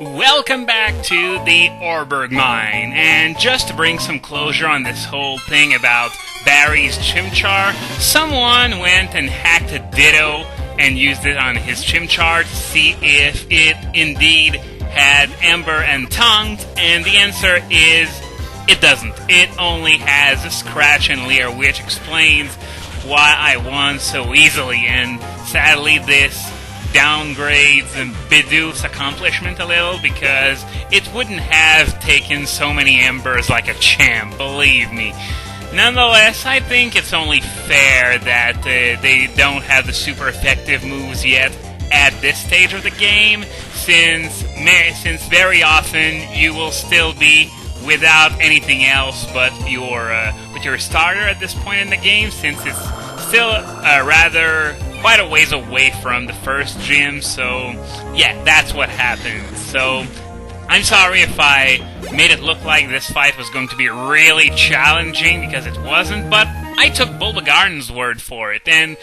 Welcome back to the Orberg Mine, and just to bring some closure on this whole thing about Barry's Chimchar, someone went and hacked a Ditto and used it on his Chimchar to see if it indeed had Ember and Tongues, and the answer is it doesn't. It only has a Scratch and Leer, which explains why I won so easily, and sadly this downgrades Bidoo's accomplishment a little, because it wouldn't have taken so many embers like a champ, believe me. Nonetheless, I think it's only fair that they don't have the super effective moves yet at this stage of the game, since very often you will still be without anything else but your starter at this point in the game, since it's still rather quite a ways away from the first gym. So yeah, that's what happened. So I'm sorry if I made it look like this fight was going to be really challenging, because it wasn't, but I took Bulbagarden's word for it, and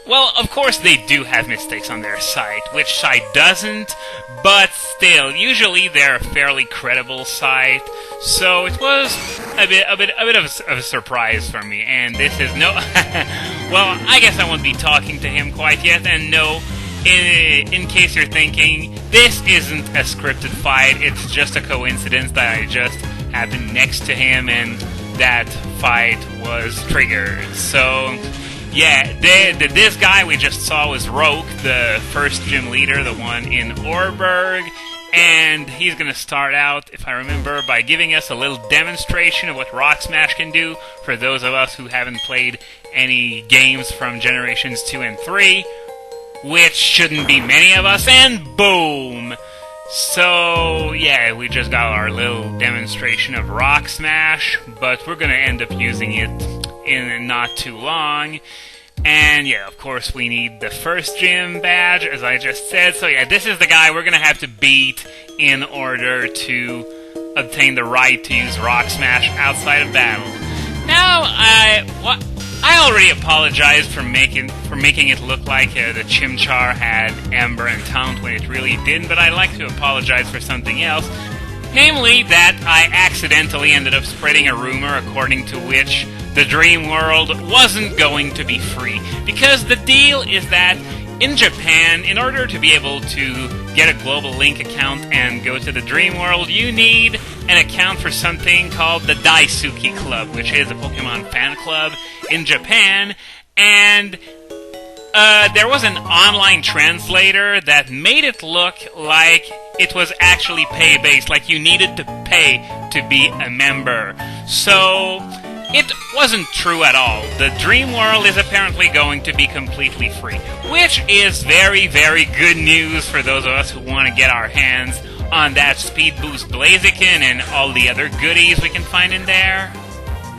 well, of course they do have mistakes on their site. Which site doesn't? But still, usually they're a fairly credible site, so it was a bit of a surprise for me. And this is no, well, I guess I won't be talking to him quite yet. And no, in case you're thinking, this isn't a scripted fight. It's just a coincidence that I just happened next to him, and that fight was triggered. So yeah, this guy we just saw was Roark, the first gym leader, the one in Orberg, and he's gonna start out, if I remember, by giving us a little demonstration of what Rock Smash can do for those of us who haven't played any games from Generations 2 and 3, which shouldn't be many of us, and boom! So, yeah, we just got our little demonstration of Rock Smash, but we're gonna end up using it in not too long. And yeah, of course we need the first gym badge, as I just said. So yeah, this is the guy we're gonna have to beat in order to obtain the right to use Rock Smash outside of battle. Now, I already apologized for making it look like the Chimchar had Ember and Taunt when it really didn't, but I'd like to apologize for something else. Namely, that I accidentally ended up spreading a rumor according to which the Dream World wasn't going to be free. Because the deal is that in Japan, in order to be able to get a Global Link account and go to the Dream World, you need an account for something called the Daisuki Club, which is a Pokemon fan club in Japan, and there was an online translator that made it look like it was actually pay-based, like you needed to pay to be a member. So it wasn't true at all. The Dream World is apparently going to be completely free, which is very, very good news for those of us who want to get our hands on that Speed Boost Blaziken and all the other goodies we can find in there.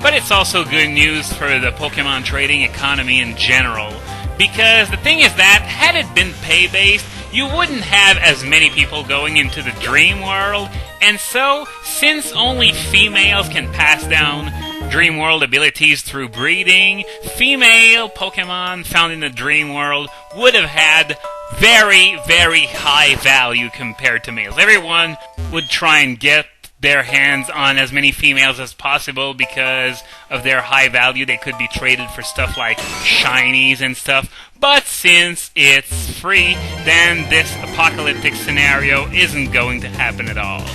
But it's also good news for the Pokemon trading economy in general, because the thing is that, had it been pay-based, you wouldn't have as many people going into the Dream World, and so, since only females can pass down Dream World abilities through breeding, female Pokemon found in the Dream World would have had very, very high value compared to males. Everyone would try and get their hands on as many females as possible because of their high value. They could be traded for stuff like shinies and stuff. But since it's free, then this apocalyptic scenario isn't going to happen at all.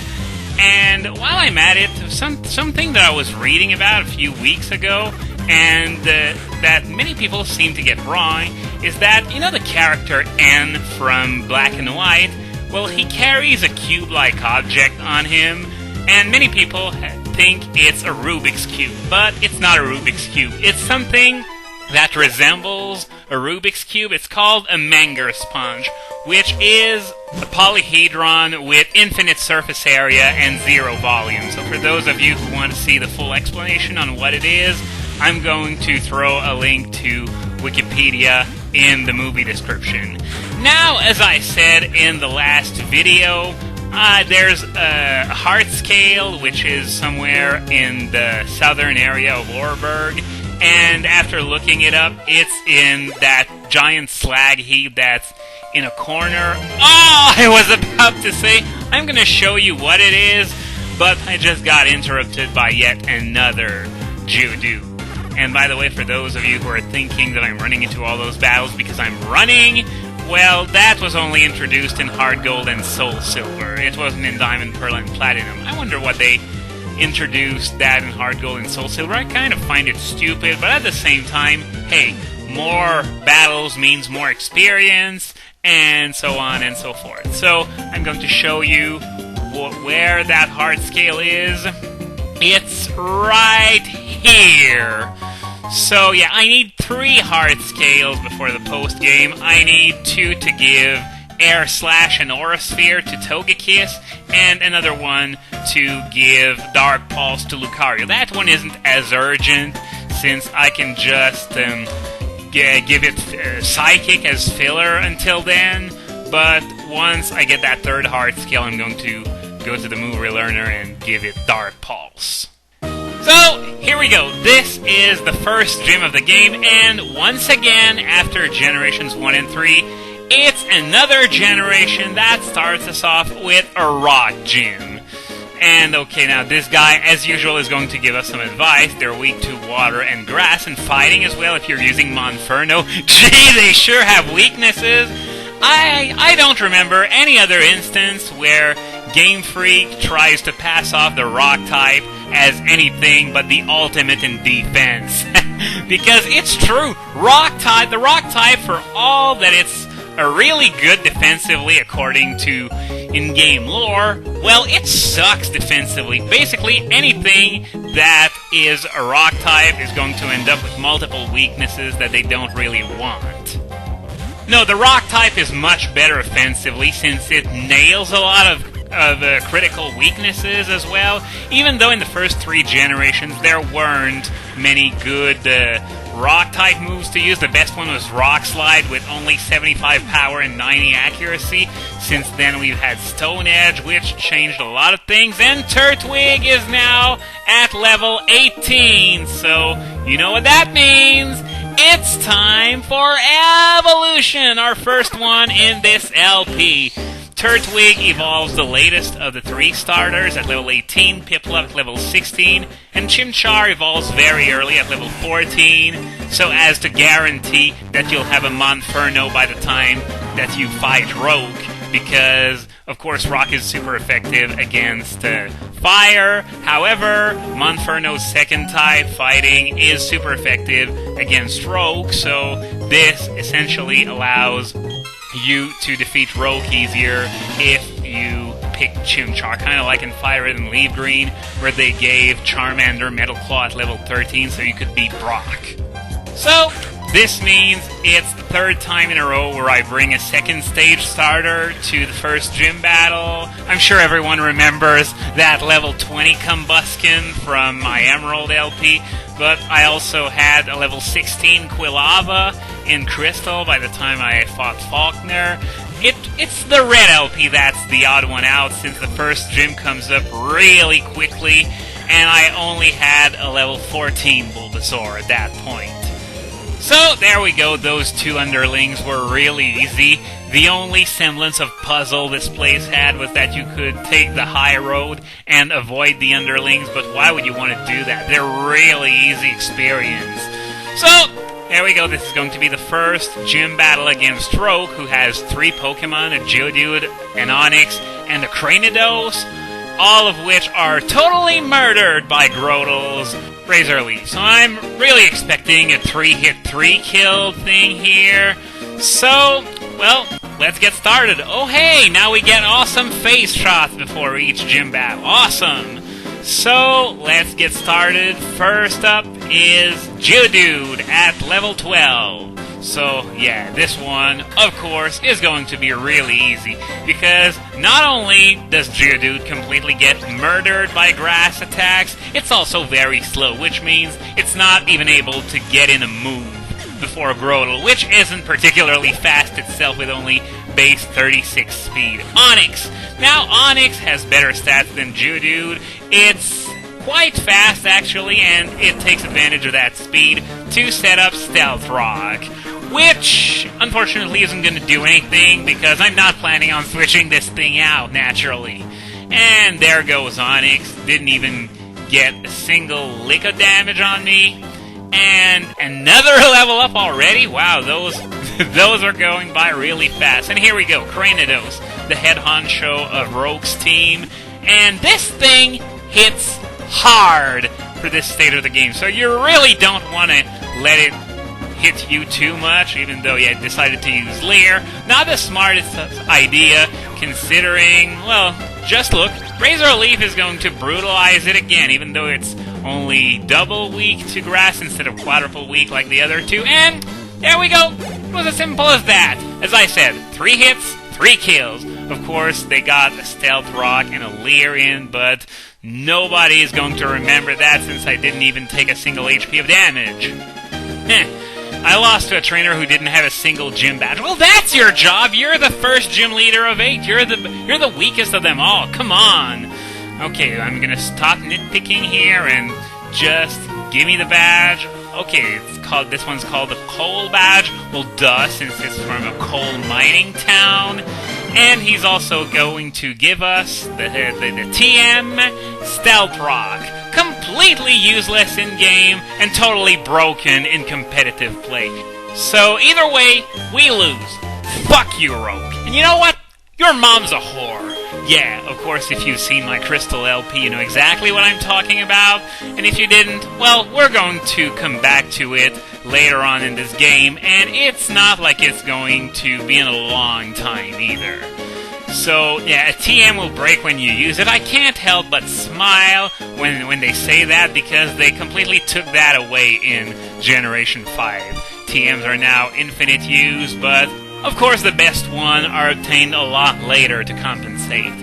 And while I'm at it, something that I was reading about a few weeks ago, and that many people seem to get wrong, is that, you know, the character N from Black and White, well, he carries a cube-like object on him, and many people think it's a Rubik's Cube, but it's not a Rubik's Cube. It's something that resembles a Rubik's Cube. It's called a Menger sponge, which is a polyhedron with infinite surface area and 0 volume. So for those of you who want to see the full explanation on what it is, I'm going to throw a link to Wikipedia in the movie description. Now, as I said in the last video, there's a heart scale, which is somewhere in the southern area of Orberg, and after looking it up, it's in that giant slag heap that's in a corner. Oh, I was about to say, I'm gonna show you what it is, but I just got interrupted by yet another Geodude. And by the way, for those of you who are thinking that I'm running into all those battles because I'm running, well, that was only introduced in Hard Gold and Soul Silver. It wasn't in Diamond, Pearl, and Platinum. I wonder what they introduced that in Hard Gold and Soul Silver. I kind of find it stupid, but at the same time, hey, more battles means more experience, and so on and so forth. So, I'm going to show you where that heart scale is. It's right here. So yeah, I need 3 heart scales before the post game. I need 2 to give Air Slash and Aura Sphere to Togekiss, and another one to give Dark Pulse to Lucario. That one isn't as urgent, since I can just give it Psychic as filler until then. But once I get that 3rd heart scale, I'm going to go to the move relearner and give it Dark Pulse. So, here we go. This is the first gym of the game, and once again, after Generations 1 and 3, it's another generation that starts us off with a rock gym. And okay, now this guy, as usual, is going to give us some advice. They're weak to water and grass, and fighting as well if you're using Monferno. Gee, they sure have weaknesses! I don't remember any other instance where Game Freak tries to pass off the rock type as anything but the ultimate in defense. Because it's true, the rock type, for all that it's a really good defensively according to in-game lore, well, it sucks defensively. Basically, anything that is a rock type is going to end up with multiple weaknesses that they don't really want. No, the rock type is much better offensively since it nails a lot of critical weaknesses as well. Even though in the first 3 generations there weren't many good rock type moves to use. The best one was Rock Slide with only 75 power and 90 accuracy. Since then we've had Stone Edge, which changed a lot of things, and Turtwig is now at level 18. So, you know what that means? It's time for Evolution, our first one in this LP. Turtwig evolves the latest of the 3 starters at level 18, Piplup at level 16, and Chimchar evolves very early at level 14, so as to guarantee that you'll have a Monferno by the time that you fight Roark, because, of course, Rock is super effective against fire. However, Monferno's 2nd type fighting is super effective against Roark, so this essentially allows you to defeat Roark easier if you pick Chimchar, kind of like in Fire Red and Leaf Green, where they gave Charmander Metal Claw at level 13 so you could beat Brock. So, this means it's the 3rd time in a row where I bring a 2nd stage starter to the first gym battle. I'm sure everyone remembers that level 20 Combuskin from my Emerald LP, but I also had a level 16 Quilava in Crystal by the time I fought Faulkner. It's the red LP that's the odd one out, since the first gym comes up really quickly, and I only had a level 14 Bulbasaur at that point. So, there we go, those 2 underlings were really easy. The only semblance of puzzle this place had was that you could take the high road and avoid the underlings, but why would you want to do that? They're really easy experience. So, there we go, this is going to be the first gym battle against Roark, who has 3 Pokemon, a Geodude, an Onix, and a Cranidos, all of which are totally murdered by Grotl's Razor Leaf. So I'm really expecting a 3-hit 3-kill thing here. So, well, let's get started. Oh hey, now we get awesome face shots before each gym battle. Awesome! So, let's get started. First up is Geodude at level 12. So, yeah, this one, of course, is going to be really easy, because not only does Geodude completely get murdered by grass attacks, it's also very slow, which means it's not even able to get in a move before Grottle, which isn't particularly fast itself with only base 36 speed. Onix! Now, Onix has better stats than Geodude. It's quite fast, actually, and it takes advantage of that speed to set up Stealth Rock. which unfortunately isn't going to do anything because I'm not planning on switching this thing out, naturally. And there goes Onyx, didn't even get a single lick of damage on me. And another level up already? Wow, those are going by really fast. And here we go, Cranidos, the head honcho of Roark's team. And this thing hits hard for this state of the game. So you really don't want to let it hit you too much, even though you decided to use Leer. Not the smartest idea, considering, well, just look. Razor Leaf is going to brutalize it again, even though it's only double weak to grass instead of quadruple weak like the other two. And there we go. It was as simple as that. As I said, 3 hits, 3 kills. Of course, they got a Stealth Rock and a Leer in, but nobody is going to remember that since I didn't even take a single HP of damage. I lost to a trainer who didn't have a single gym badge. Well, that's your job. You're the first gym leader of 8. You're the weakest of them all. Come on. Okay, I'm gonna stop nitpicking here and just give me the badge. Okay, this one's called the Coal Badge. Well, duh, since it's from a coal mining town. And he's also going to give us the TM Stealth Rock. Completely useless in-game and totally broken in competitive play. So either way, we lose. Fuck you, Roark. And you know what? Your mom's a whore. Yeah, of course, if you've seen my Crystal LP, you know exactly what I'm talking about. And if you didn't, well, we're going to come back to it later on in this game. And it's not like it's going to be in a long time either. So, yeah, a TM will break when you use it. I can't help but smile when they say that because they completely took that away in Generation 5. TMs are now infinite use, but of course the best one are obtained a lot later to compensate.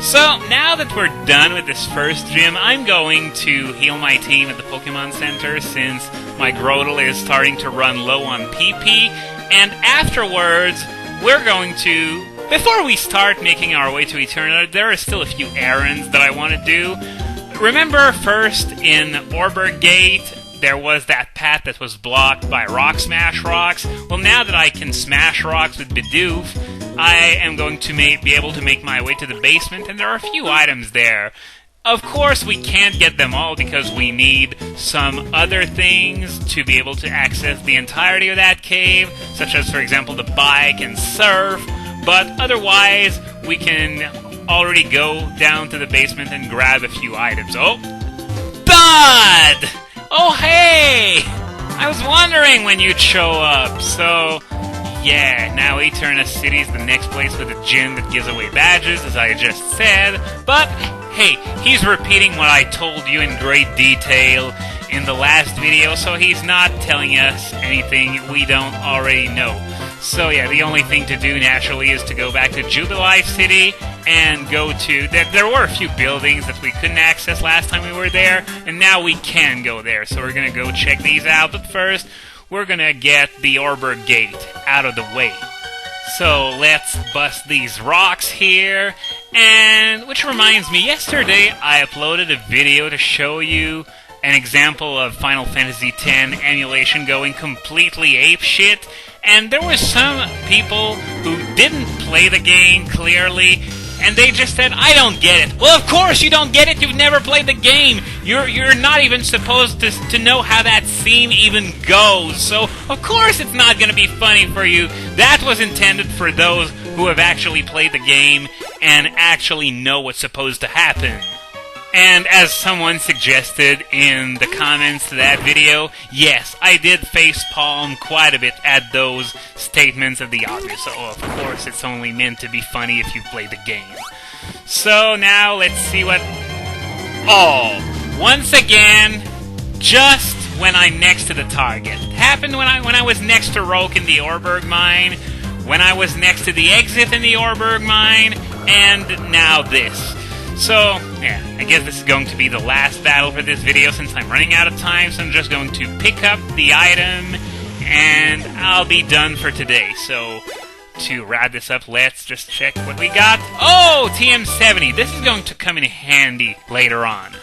So, now that we're done with this first gym, I'm going to heal my team at the Pokémon Center since my Grotle is starting to run low on PP, and afterwards, we're going to... Before we start making our way to Eterna, there are still a few errands that I want to do. Remember, first, in Orberg Gate, there was that path that was blocked by Rock Smash Rocks. Well, now that I can smash rocks with Bidoof, I am going to be able to make my way to the basement, and there are a few items there. Of course, we can't get them all because we need some other things to be able to access the entirety of that cave, such as, for example, the bike and surf. But otherwise, we can already go down to the basement and grab a few items. Oh! Bud! Oh, hey! I was wondering when you'd show up. So, yeah, now Eterna City is the next place with a gym that gives away badges, as I just said. But, hey, he's repeating what I told you in great detail in the last video, so he's not telling us anything we don't already know. So yeah, the only thing to do naturally is to go back to Jubilife City and go to... There were a few buildings that we couldn't access last time we were there, and now we can go there. So we're going to go check these out, but first, we're going to get the Orberg Gate out of the way. So let's bust these rocks here, and which reminds me, yesterday I uploaded a video to show you an example of Final Fantasy X emulation going completely apeshit. And there were some people who didn't play the game clearly, and they just said, I don't get it. Well, of course you don't get it. You've never played the game. You're not even supposed to know how that scene even goes. So, of course it's not going to be funny for you. That was intended for those who have actually played the game and actually know what's supposed to happen. And as someone suggested in the comments to that video, yes, I did facepalm quite a bit at those statements of the obvious. So, of course, it's only meant to be funny if you've played the game. So now, let's see what... Oh! Once again, just when I'm next to the target. It happened when I was next to Roark in the Orberg Mine, when I was next to the exit in the Orberg Mine, and now this. So, yeah, I guess this is going to be the last battle for this video since I'm running out of time, so I'm just going to pick up the item, and I'll be done for today. So, to wrap this up, let's just check what we got. Oh, TM70! This is going to come in handy later on.